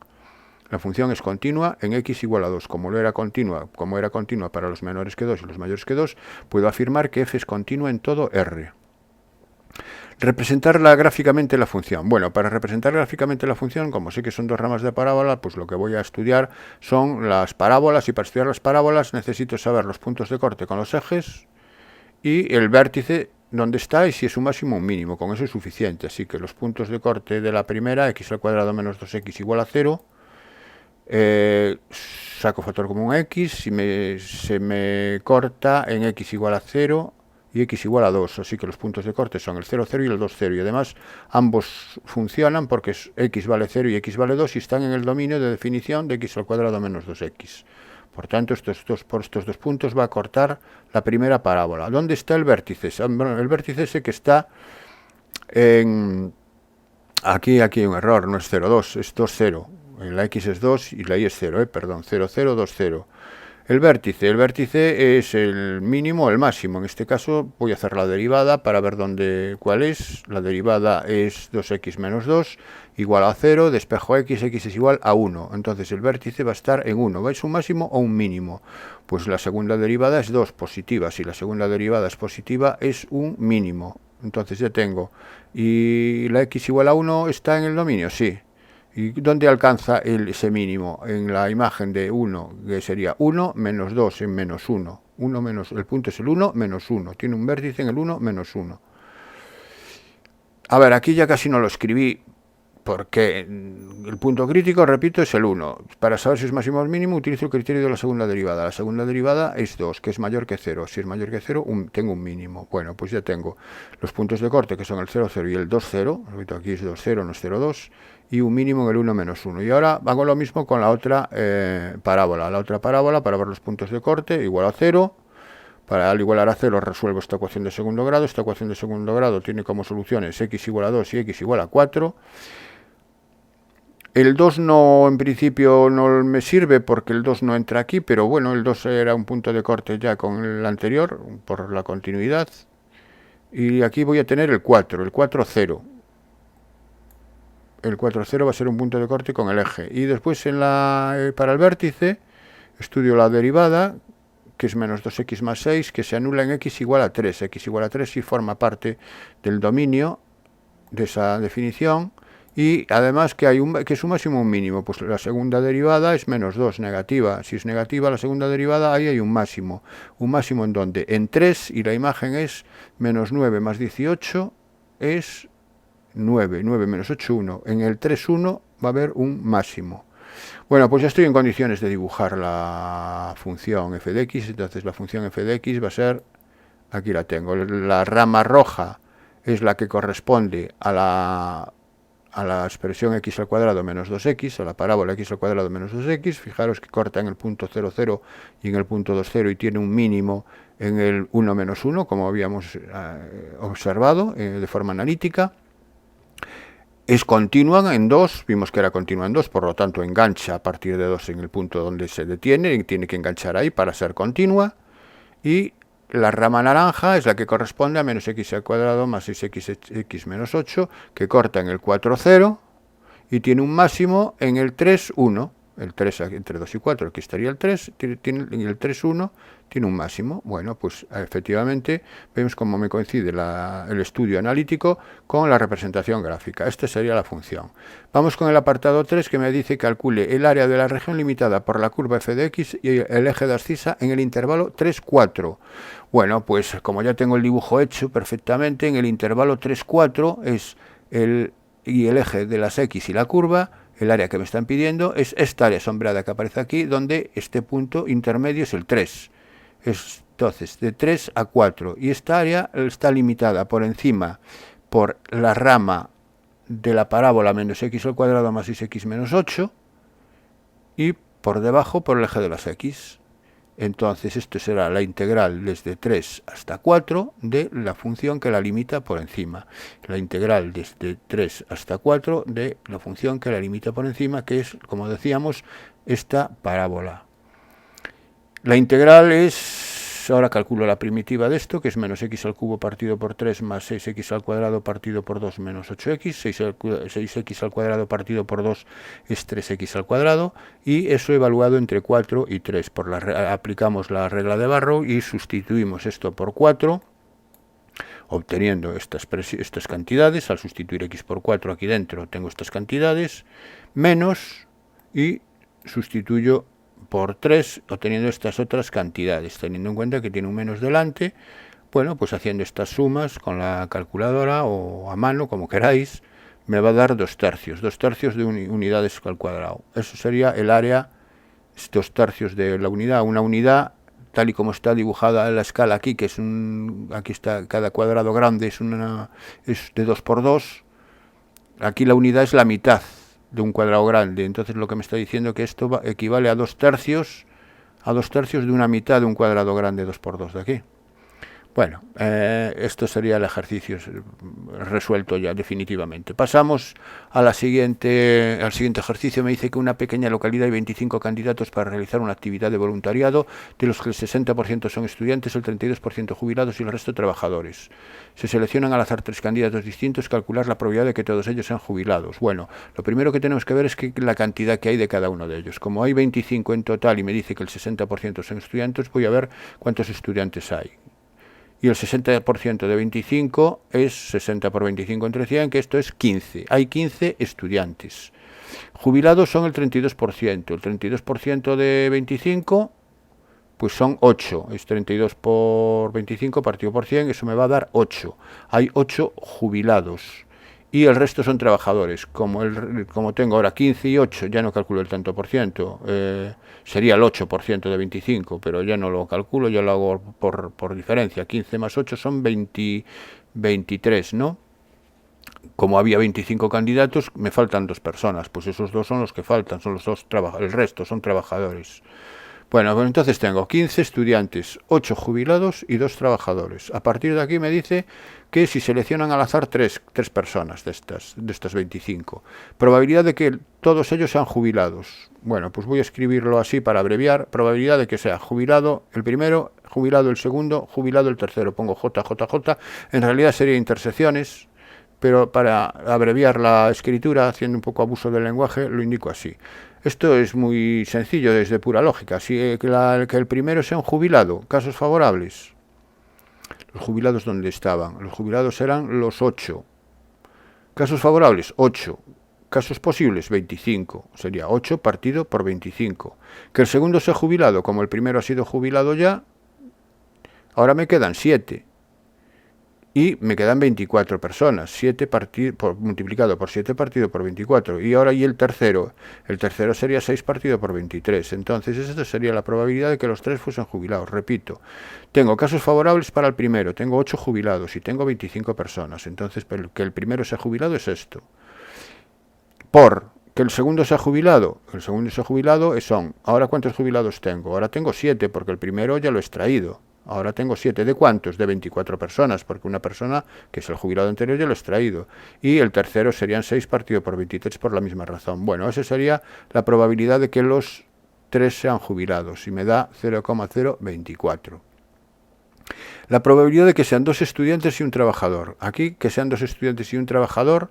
la función es continua en x igual a 2. Como era continua para los menores que 2 y los mayores que 2, puedo afirmar que f es continua en todo R. Representarla gráficamente la función. Bueno, para representar gráficamente la función, como sé que son dos ramas de parábola, pues lo que voy a estudiar son las parábolas, y para estudiar las parábolas necesito saber los puntos de corte con los ejes y el vértice dónde está y si es un máximo o un mínimo. Con eso es suficiente. Así que los puntos de corte de la primera, x al cuadrado menos 2x igual a 0, saco factor común x, se me corta en x igual a 0 y x igual a 2, así que los puntos de corte son el 0, 0 y el 2, 0, y además ambos funcionan porque x vale 0 y x vale 2 y están en el dominio de definición de x al cuadrado menos 2x. Por tanto, por estos dos puntos va a cortar la primera parábola. ¿Dónde está el vértice? El vértice ese que está en... Aquí hay un error, no es 0, 2, es 2, 0. La x es 2 y la y es 0, perdón, 0, 0, 2, 0. El vértice es el mínimo o el máximo. En este caso voy a hacer la derivada para ver cuál es. La derivada es 2x menos 2 igual a 0, despejo x, x es igual a 1. Entonces el vértice va a estar en 1. ¿Es un máximo o un mínimo? Pues la segunda derivada es 2, positiva. Si la segunda derivada es positiva, es un mínimo. Entonces ya tengo. ¿Y la x igual a 1 está en el dominio? Sí. ¿Y dónde alcanza ese mínimo? En la imagen de 1, que sería 1 menos 2 en menos 1. El punto es el 1 menos 1. Tiene un vértice en el 1 menos 1. A ver, aquí ya casi no lo escribí, porque el punto crítico, repito, es el 1. Para saber si es máximo o mínimo, utilizo el criterio de la segunda derivada. La segunda derivada es 2, que es mayor que 0. Si es mayor que 0, tengo un mínimo. Bueno, pues ya tengo los puntos de corte, que son el 0, 0 y el 2, 0. Repito, aquí es 2, 0, no es 0, 2. Y un mínimo en el 1 menos 1. Y ahora hago lo mismo con la otra parábola. La otra parábola, para ver los puntos de corte, igual a 0. Para al igualar a 0 resuelvo esta ecuación de segundo grado. Esta ecuación de segundo grado tiene como soluciones x igual a 2 y x igual a 4. El 2 no, en principio no me sirve porque el 2 no entra aquí, pero bueno, el 2 era un punto de corte ya con el anterior, por la continuidad. Y aquí voy a tener el 4, el 4, 0. El 4, 0 va a ser un punto de corte con el eje. Y después para el vértice estudio la derivada, que es menos 2x más 6, que se anula en x igual a 3. X igual a 3 sí forma parte del dominio de esa definición. Y además que es un máximo o un mínimo, pues la segunda derivada es menos 2, negativa. Si es negativa la segunda derivada, ahí hay un máximo. Un máximo en donde en 3, y la imagen es menos 9 más 18, es 9, 9 menos 8, 1. En el 3, 1 va a haber un máximo. Bueno, pues ya estoy en condiciones de dibujar la función f de x. Entonces la función f de x va a ser, aquí la tengo, la rama roja es la que corresponde a la expresión x al cuadrado menos 2x, a la parábola x al cuadrado menos 2x. Fijaros que corta en el punto 0, 0 y en el punto 2, 0 y tiene un mínimo en el 1 menos 1, como habíamos observado de forma analítica. Es continua en 2, vimos que era continua en 2, por lo tanto engancha a partir de 2 en el punto donde se detiene, y tiene que enganchar ahí para ser continua. Y la rama naranja es la que corresponde a menos x al cuadrado más 6x menos 8, que corta en el 4, 0 y tiene un máximo en el 3, 1. El 3 entre 2 y 4, aquí estaría el 3, en el 3, 1 tiene un máximo. Bueno, pues efectivamente vemos cómo me coincide el estudio analítico con la representación gráfica. Esta sería la función. Vamos con el apartado 3, que me dice que calcule el área de la región limitada por la curva f de x y el eje de abscisa en el intervalo 3, 4. Bueno, pues como ya tengo el dibujo hecho perfectamente, en el intervalo 3, 4 es el eje de las x y la curva. El área que me están pidiendo es esta área sombreada que aparece aquí, donde este punto intermedio es el 3. Entonces, de 3 a 4. Y esta área está limitada por encima por la rama de la parábola menos x al cuadrado más 6x menos 8 y por debajo por el eje de las x. Entonces esto será la integral desde 3 hasta 4 de la función que la limita por encima. La integral desde 3 hasta 4 de la función que la limita por encima, que es, como decíamos, esta parábola. La integral es, ahora calculo la primitiva de esto, que es menos x al cubo partido por 3 más 6x al cuadrado partido por 2 menos 8x, 6x al cuadrado partido por 2 es 3x al cuadrado, y eso evaluado entre 4 y 3. Aplicamos la regla de Barrow y sustituimos esto por 4, obteniendo estas cantidades. Al sustituir x por 4 aquí dentro tengo estas cantidades, menos, y sustituyo por 3, obteniendo estas otras cantidades, teniendo en cuenta que tiene un menos delante. Bueno, pues haciendo estas sumas con la calculadora o a mano, como queráis, me va a dar 2 tercios. 2 tercios de unidades al cuadrado. Eso sería el área, 2 tercios de la unidad. Una unidad, tal y como está dibujada en la escala aquí, que es aquí está cada cuadrado grande, es de 2 por 2. Aquí la unidad es la mitad de un cuadrado grande. Entonces lo que me está diciendo es que esto equivale a 2 tercios de una mitad de un cuadrado grande 2 por 2 de aquí. Bueno, esto sería el ejercicio resuelto ya definitivamente. Pasamos al siguiente ejercicio. Me dice que en una pequeña localidad hay 25 candidatos para realizar una actividad de voluntariado, de los que el 60% son estudiantes, el 32% jubilados y el resto trabajadores. Se seleccionan al azar 3 candidatos distintos, calcular la probabilidad de que todos ellos sean jubilados. Bueno, lo primero que tenemos que ver es la cantidad que hay de cada uno de ellos. Como hay 25 en total y me dice que el 60% son estudiantes, voy a ver cuántos estudiantes hay. Y el 60% de 25 es 60 por 25 entre 100, que esto es 15. Hay 15 estudiantes. Jubilados son el 32%. El 32% de 25, pues son 8. Es 32 por 25 partido por 100, eso me va a dar 8. Hay 8 jubilados. Y el resto son trabajadores. Como tengo ahora 15 y 8, ya no calculo el tanto por ciento. Sería el 8% de 25, pero ya no lo calculo, ya lo hago por diferencia. 15 más 8 son 23, ¿no? Como había 25 candidatos, me faltan 2 personas. Pues esos 2 son los que faltan, son los 2 trabajadores. El resto son trabajadores. Bueno, pues entonces tengo 15 estudiantes, 8 jubilados y 2 trabajadores. A partir de aquí me dice que si seleccionan al azar tres personas de estas 25, probabilidad de que todos ellos sean jubilados. Bueno, pues voy a escribirlo así para abreviar. Probabilidad de que sea jubilado el primero, jubilado el segundo, jubilado el tercero. Pongo JJJ. En realidad sería intersecciones, pero para abreviar la escritura, haciendo un poco abuso del lenguaje, lo indico así. Esto es muy sencillo, desde pura lógica. Si que el primero sea un jubilado, casos favorables. Los jubilados, ¿dónde estaban? Los jubilados eran los 8. Casos favorables, 8. Casos posibles, 25. Sería 8 partido por 25. Que el segundo sea jubilado, como el primero ha sido jubilado ya, ahora me quedan 7. Y me quedan 24 personas, 7 multiplicado por 7 partido por 24. Y ahora, ¿y el tercero? El tercero sería 6 partido por 23. Entonces, esta sería la probabilidad de que los 3 fuesen jubilados. Repito, tengo casos favorables para el primero, tengo 8 jubilados y tengo 25 personas. Entonces, que el primero sea jubilado es esto. Por que el segundo sea jubilado son, ¿ahora cuántos jubilados tengo? Ahora tengo 7, porque el primero ya lo he extraído. Ahora tengo 7. ¿De cuántos? De 24 personas, porque una persona, que es el jubilado anterior, ya lo he extraído. Y el tercero serían 6 partido por 23 por la misma razón. Bueno, esa sería la probabilidad de que los 3 sean jubilados, y me da 0,024. La probabilidad de que sean 2 estudiantes y un trabajador. Aquí, que sean 2 estudiantes y un trabajador,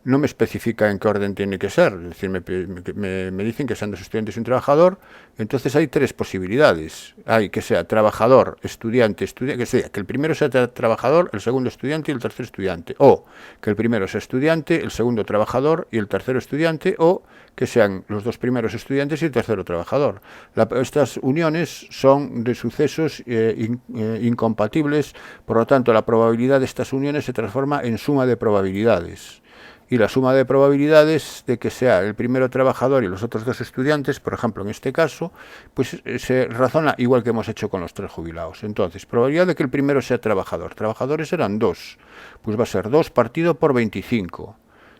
no me especifica en qué orden tiene que ser. Es decir, me dicen que sean 2 estudiantes y un trabajador. Entonces hay 3 posibilidades. Hay que sea trabajador, estudiante, que sea que el primero sea trabajador, el segundo estudiante y el tercer estudiante. O que el primero sea estudiante, el segundo trabajador y el tercero estudiante. O que sean los 2 primeros estudiantes y el tercero trabajador. Estas uniones son de sucesos incompatibles. Por lo tanto, la probabilidad de estas uniones se transforma en suma de probabilidades. Y la suma de probabilidades de que sea el primero trabajador y los otros 2 estudiantes, por ejemplo, en este caso, pues se razona igual que hemos hecho con los 3 jubilados. Entonces, probabilidad de que el primero sea trabajador. Trabajadores eran 2. Pues va a ser 2 partido por 25.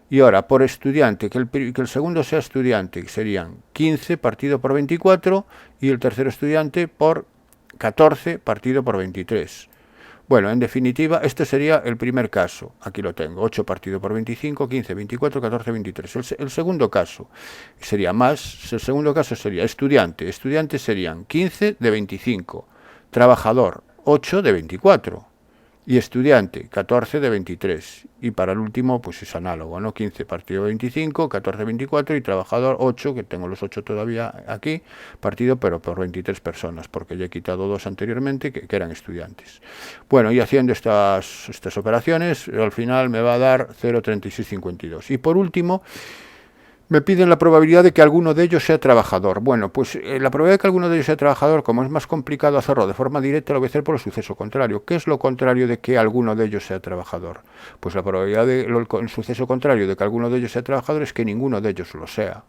Y ahora, por estudiante, que el segundo sea estudiante, que serían 15 partido por 24, y el tercero estudiante por 14 partido por 23. Bueno, en definitiva, este sería el primer caso. Aquí lo tengo, 8 partido por 25, 15, 24, 14, 23. El segundo caso sería más, el segundo caso sería estudiante. Estudiantes serían 15 de 25, trabajador 8 de 24 y estudiante 14 de 23. Y para el último, pues es análogo, ¿no? 15 partido 25, 14 24 y trabajador 8, que tengo los 8 todavía aquí, partido pero por 23 personas, porque ya he quitado 2 anteriormente que eran estudiantes. Bueno, y haciendo estas operaciones, al final me va a dar 0,3652. Y por último, me piden la probabilidad de que alguno de ellos sea trabajador. Bueno, pues la probabilidad de que alguno de ellos sea trabajador, como es más complicado hacerlo de forma directa, lo voy a hacer por el suceso contrario. ¿Qué es lo contrario de que alguno de ellos sea trabajador? Pues la probabilidad el suceso contrario de que alguno de ellos sea trabajador es que ninguno de ellos lo sea.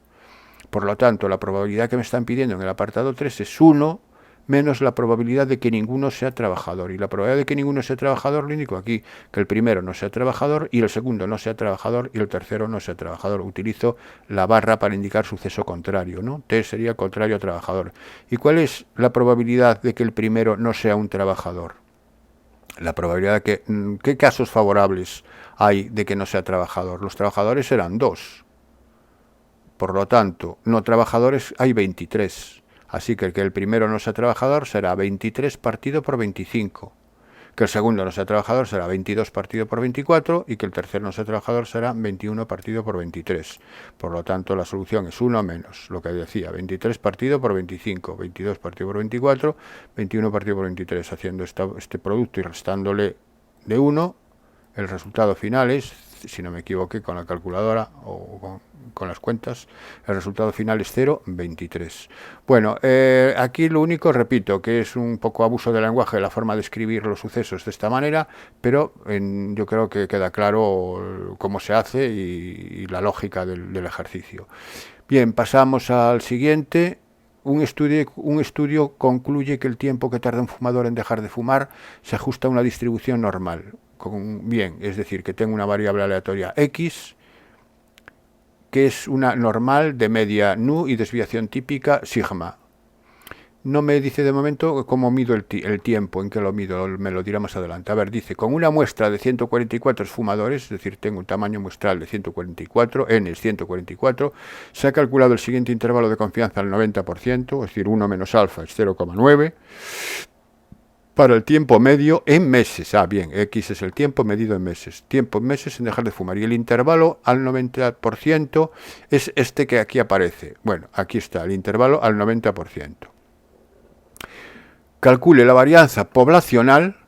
Por lo tanto, la probabilidad que me están pidiendo en el apartado 3 es 1 menos la probabilidad de que ninguno sea trabajador. Y la probabilidad de que ninguno sea trabajador lo indico aquí, que el primero no sea trabajador y el segundo no sea trabajador y el tercero no sea trabajador. Utilizo la barra para indicar suceso contrario, ¿no? T sería contrario a trabajador. ¿Y cuál es la probabilidad de que el primero no sea un trabajador? La probabilidad de que... ¿Qué casos favorables hay de que no sea trabajador? Los trabajadores eran 2. Por lo tanto, no trabajadores hay 23. Así que el primero no sea trabajador será 23 partido por 25. Que el segundo no sea trabajador será 22 partido por 24 y que el tercero no sea trabajador será 21 partido por 23. Por lo tanto, la solución es 1 menos, lo que decía, 23 partido por 25, 22 partido por 24, 21 partido por 23. Haciendo este producto y restándole de 1, el resultado final es, si no me equivoqué con la calculadora o con las cuentas, el resultado final es 0,23. Bueno, aquí lo único, repito, que es un poco abuso del lenguaje, la forma de escribir los sucesos de esta manera, pero yo creo que queda claro cómo se hace y la lógica del ejercicio. Bien, pasamos al siguiente. Un estudio concluye que el tiempo que tarda un fumador en dejar de fumar se ajusta a una distribución normal. Bien, es decir, que tengo una variable aleatoria X, que es una normal de media nu y desviación típica sigma. No me dice de momento cómo mido el tiempo, en que lo mido, me lo dirá más adelante. A ver, dice, con una muestra de 144 esfumadores, es decir, tengo un tamaño muestral de 144, n es 144, se ha calculado el siguiente intervalo de confianza al 90%, es decir, 1 menos alfa es 0,9, para el tiempo medio en meses. Ah, bien, X es el tiempo medido en meses. Tiempo en meses en dejar de fumar. Y el intervalo al 90% es este que aquí aparece. Bueno, aquí está, el intervalo al 90%. Calcule la varianza poblacional.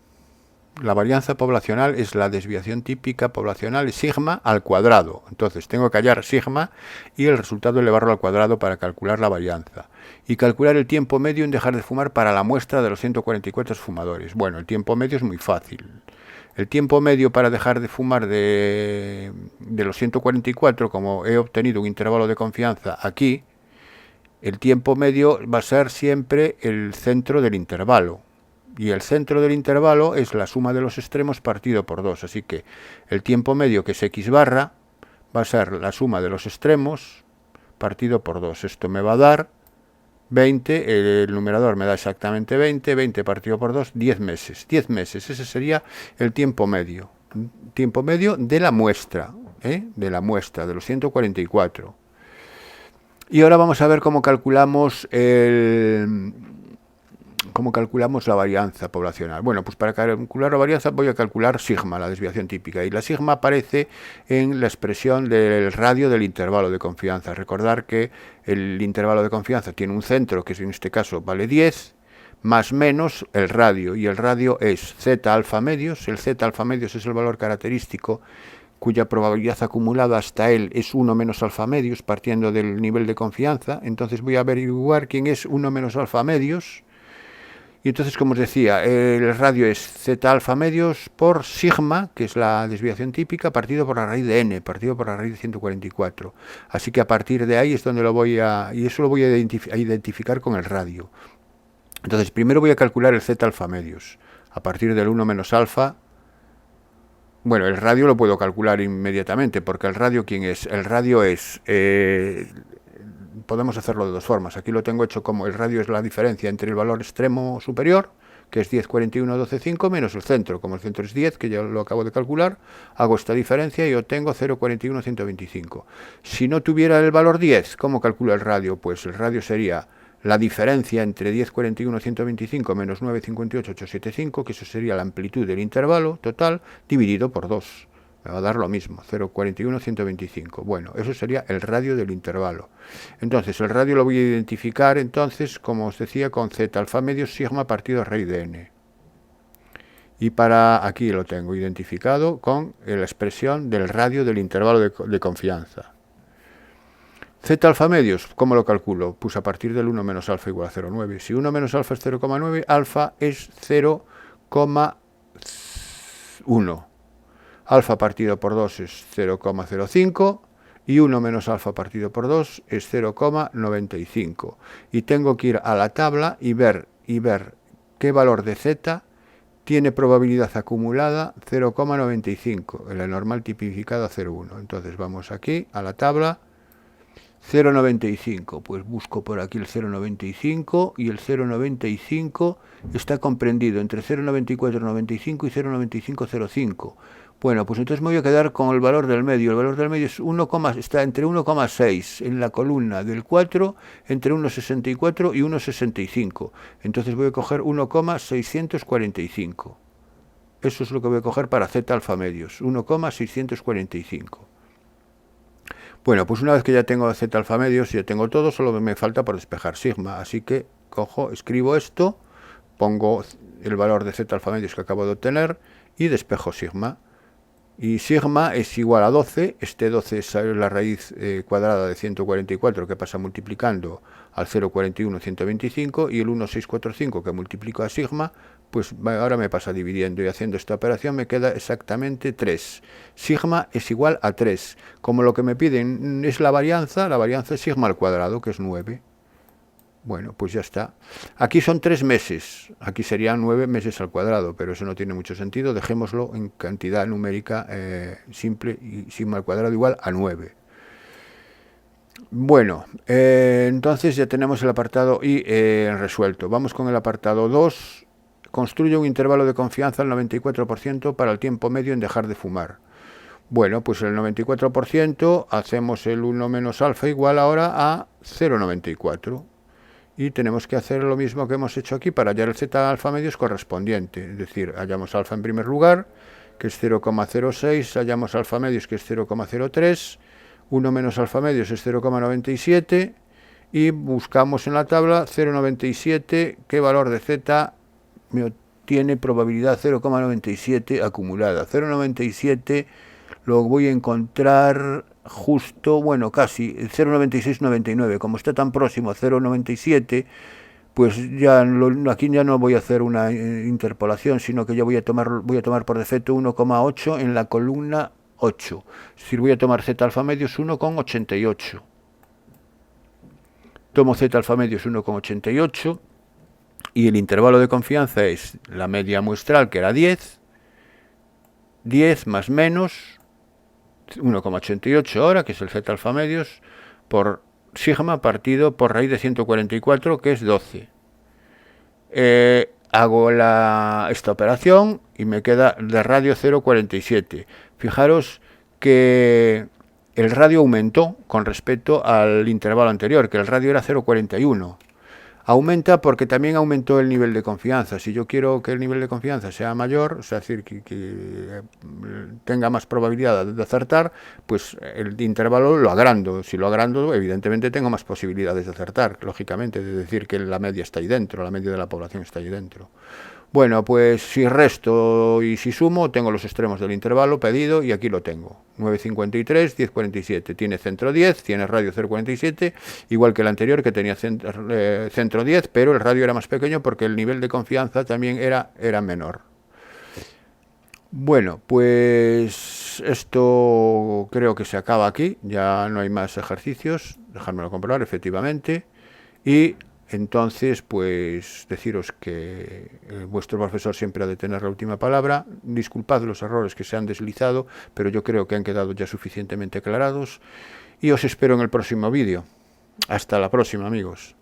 La varianza poblacional es la desviación típica poblacional, es sigma al cuadrado. Entonces tengo que hallar sigma y el resultado elevarlo al cuadrado para calcular la varianza. Y calcular el tiempo medio en dejar de fumar para la muestra de los 144 fumadores. Bueno, el tiempo medio es muy fácil. El tiempo medio para dejar de fumar de los 144, como he obtenido un intervalo de confianza aquí, el tiempo medio va a ser siempre el centro del intervalo. Y el centro del intervalo es la suma de los extremos partido por 2. Así que el tiempo medio, que es x barra, va a ser la suma de los extremos partido por 2. Esto me va a dar 20, el numerador me da exactamente 20, 20 partido por 2, 10 meses. 10 meses, ese sería el tiempo medio. Tiempo medio de la muestra, de la muestra, de los 144. Y ahora vamos a ver cómo calculamos la varianza poblacional. Bueno, pues para calcular la varianza voy a calcular sigma, la desviación típica. Y la sigma aparece en la expresión del radio del intervalo de confianza. Recordar que el intervalo de confianza tiene un centro, que en este caso vale 10, más menos el radio. Y el radio es z alfa medios. El z alfa medios es el valor característico cuya probabilidad acumulada hasta él es 1 menos alfa medios, partiendo del nivel de confianza. Entonces voy a averiguar quién es 1 menos alfa medios. Y entonces, como os decía, el radio es z alfa medios por sigma, que es la desviación típica, partido por la raíz de n, partido por la raíz de 144. Así que a partir de ahí es donde lo voy a... y eso lo voy a identificar con el radio. Entonces, primero voy a calcular el z alfa medios. A partir del 1 menos alfa... Bueno, el radio lo puedo calcular inmediatamente, porque el radio, ¿quién es? El radio es... podemos hacerlo de dos formas. Aquí lo tengo hecho como el radio es la diferencia entre el valor extremo superior, que es 10,41,12,5, menos el centro. Como el centro es 10, que ya lo acabo de calcular, hago esta diferencia y obtengo 0,41,125. Si no tuviera el valor 10, ¿cómo calculo el radio? Pues el radio sería la diferencia entre 10,41,125 menos 9,58,875, que eso sería la amplitud del intervalo total, dividido por 2. Me va a dar lo mismo, 0,41,125. Bueno, eso sería el radio del intervalo. Entonces, el radio lo voy a identificar, entonces, como os decía, con z alfa medios sigma partido raíz de n. Y para aquí lo tengo identificado con la expresión del radio del intervalo de confianza. Z alfa medios, ¿cómo lo calculo? Pues a partir del 1 menos alfa igual a 0,9. Si 1 menos alfa es 0,9, alfa es 0,1. Alfa partido por 2 es 0,05 y 1 menos alfa partido por 2 es 0,95. Y tengo que ir a la tabla y ver qué valor de z tiene probabilidad acumulada 0,95, el normal tipificado a 0,1. Entonces vamos aquí a la tabla, 0,95, pues busco por aquí el 0,95 y el 0,95 está comprendido entre 0,9495 y 0,9505. Bueno, pues entonces me voy a quedar con el valor del medio. El valor del medio es está entre 1,6 en la columna del 4, entre 1,64 y 1,65. Entonces voy a coger 1,645. Eso es lo que voy a coger para z alfa medios, 1,645. Bueno, pues una vez que ya tengo z alfa medios, ya tengo todo, solo me falta por despejar sigma. Así que escribo esto, pongo el valor de z alfa medios que acabo de obtener y despejo sigma. Y sigma es igual a 12, este 12 es la raíz cuadrada de 144 que pasa multiplicando al 0,41,125 y el 1,645 que multiplico a sigma, pues ahora me pasa dividiendo y haciendo esta operación me queda exactamente 3. Sigma es igual a 3. Como lo que me piden es la varianza es sigma al cuadrado, que es 9. Bueno, pues ya está. Aquí son 3 meses, aquí serían 9 meses al cuadrado, pero eso no tiene mucho sentido. Dejémoslo en cantidad numérica simple y sigma al cuadrado igual a 9. Bueno, entonces ya tenemos el apartado I resuelto. Vamos con el apartado 2. Construye un intervalo de confianza al 94% para el tiempo medio en dejar de fumar. Bueno, pues el 94% hacemos el 1 menos alfa igual ahora a 0,94. Y tenemos que hacer lo mismo que hemos hecho aquí para hallar el z alfa medios correspondiente. Es decir, hallamos alfa en primer lugar, que es 0,06, hallamos alfa medios, que es 0,03, 1 menos alfa medios es 0,97 y buscamos en la tabla 0,97, qué valor de z me obtiene probabilidad 0,97 acumulada. 0,97 lo voy a encontrar justo, bueno, casi 0,9699. Como está tan próximo a 0,97, pues ya aquí ya no voy a hacer una interpolación, sino que ya voy a tomar por defecto 1,8 en la columna 8. Es decir, voy a tomar z alfa medios 1,88. Tomo z alfa medios 1,88 y el intervalo de confianza es la media muestral, que era 10 más menos 1,88 ahora, que es el z alfa medios, por sigma partido por raíz de 144, que es 12. Hago esta operación y me queda de radio 0,47. Fijaros que el radio aumentó con respecto al intervalo anterior, que el radio era 0,41. Aumenta porque también aumentó el nivel de confianza. Si yo quiero que el nivel de confianza sea mayor, o sea, es decir, que tenga más probabilidad de acertar, pues el intervalo lo agrando. Si lo agrando, evidentemente tengo más posibilidades de acertar, lógicamente, de decir que la media está ahí dentro, la media de la población está ahí dentro. Bueno, pues si resto y si sumo, tengo los extremos del intervalo pedido y aquí lo tengo. 9,53, 10,47. Tiene centro 10, tiene radio 0,47, igual que el anterior que tenía centro 10, pero el radio era más pequeño porque el nivel de confianza también era menor. Bueno, pues esto creo que se acaba aquí, ya no hay más ejercicios, dejármelo comprobar efectivamente. Y entonces, pues deciros que vuestro profesor siempre ha de tener la última palabra. Disculpad los errores que se han deslizado, pero yo creo que han quedado ya suficientemente aclarados. Y os espero en el próximo vídeo. Hasta la próxima, amigos.